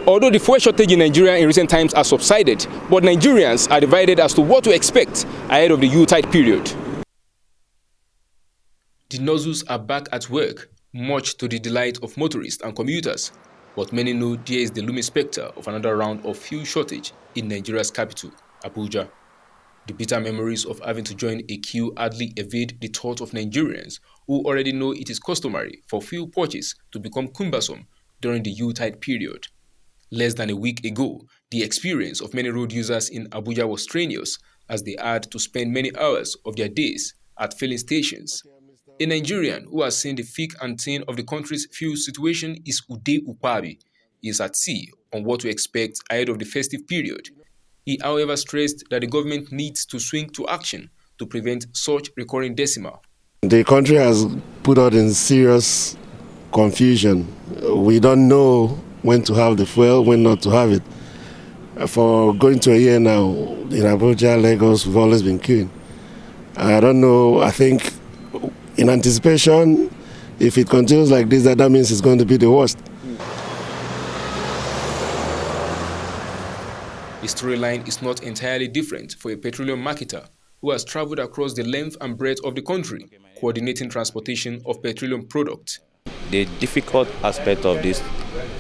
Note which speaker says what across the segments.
Speaker 1: Although the fuel shortage in Nigeria in recent times has subsided, but Nigerians are divided as to what to expect ahead of the Yuletide period. The nozzles are back at work, much to the delight of motorists and commuters. But many know there is the looming specter of another round of fuel shortage in Nigeria's capital, Abuja. The bitter memories of having to join a queue hardly evade the thought of Nigerians who already know it is customary for fuel purchase to become cumbersome during the Yuletide period. Less than a week ago, the experience of many road users in Abuja was strenuous as they had to spend many hours of their days at filling stations. A Nigerian who has seen the thick and thin of the country's fuel situation is Ude Upabi. He is at sea on what to expect ahead of the festive period. He, however, stressed that the government needs to swing to action to prevent such recurring decimal.
Speaker 2: The country has put us in serious confusion. We don't know when to have the fuel, when not to have it. For going to a year now, in Abuja, Lagos, we've always been queuing. I don't know, I think in anticipation, if it continues like this, that means it's going to be the worst.
Speaker 1: The storyline is not entirely different for a petroleum marketer who has traveled across the length and breadth of the country, coordinating transportation of petroleum products.
Speaker 3: The difficult aspect of this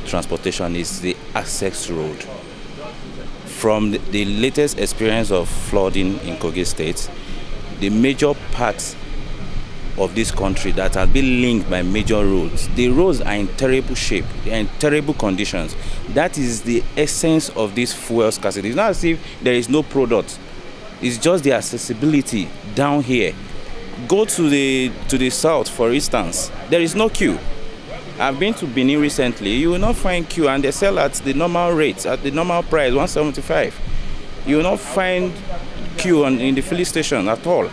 Speaker 3: transportation is the access road. From the latest experience of flooding in Kogi State, the major parts of this country that have been linked by major roads, the roads are in terrible shape, they are in terrible conditions. That is the essence of this fuel scarcity. It's not as if there is no product. It's just the accessibility down here. Go to the south, for instance, there is no queue. I've been to Benin recently. You will not find queue, and they sell at the normal rates, at the normal price, 175. You will not find queue in the filling station at all.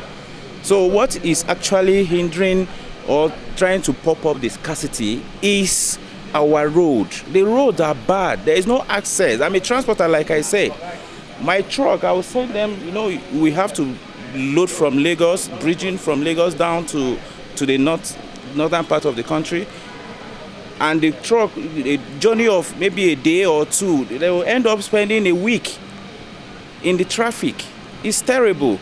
Speaker 3: So what is actually hindering or trying to pop up the scarcity is our road. The roads are bad. There is no access. I'm a transporter, like I said. My truck, I will send them, we have to load from Lagos, bridging from Lagos down to the northern part of the country. And the truck, a journey of maybe a day or two, they will end up spending a week in the traffic. It's terrible.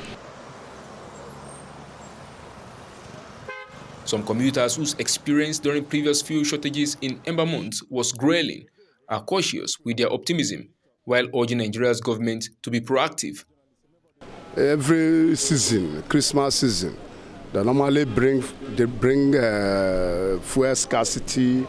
Speaker 1: Some commuters whose experience during previous fuel shortages in ember months was grueling are cautious with their optimism, while urging Nigeria's government to be proactive.
Speaker 4: Every season, Christmas season, they normally bring fuel scarcity.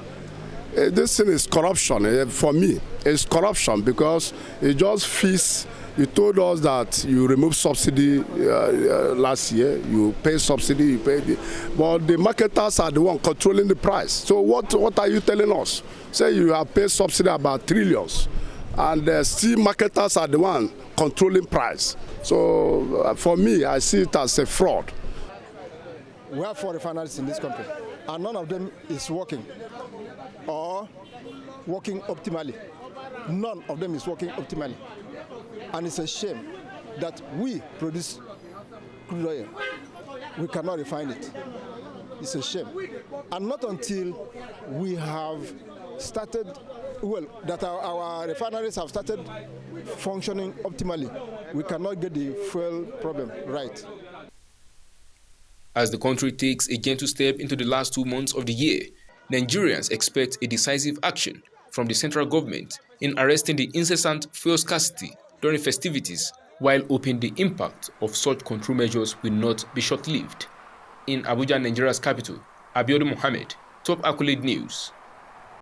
Speaker 4: This thing is corruption. For me, it's corruption because it just feeds. You told us that you remove subsidy last year. You pay subsidy, you pay but the marketers are the one controlling the price. So what are you telling us? Say you have paid subsidy about trillions, and still marketers are the one controlling price. So for me, I see it as a fraud.
Speaker 5: We have 4 refineries in this country, and none of them is working or working optimally. None of them is working optimally. And it's a shame that we produce crude oil. We cannot refine it. It's a shame. And not until we have started, that our refineries have started functioning optimally, we cannot get the fuel problem right.
Speaker 1: As the country takes a gentle step into the last 2 months of the year, Nigerians expect a decisive action from the central government in arresting the incessant fuel scarcity during festivities, while hoping the impact of such control measures will not be short-lived. In Abuja, Nigeria's capital, Abiodun Mohammed, Top ACCOLADE News.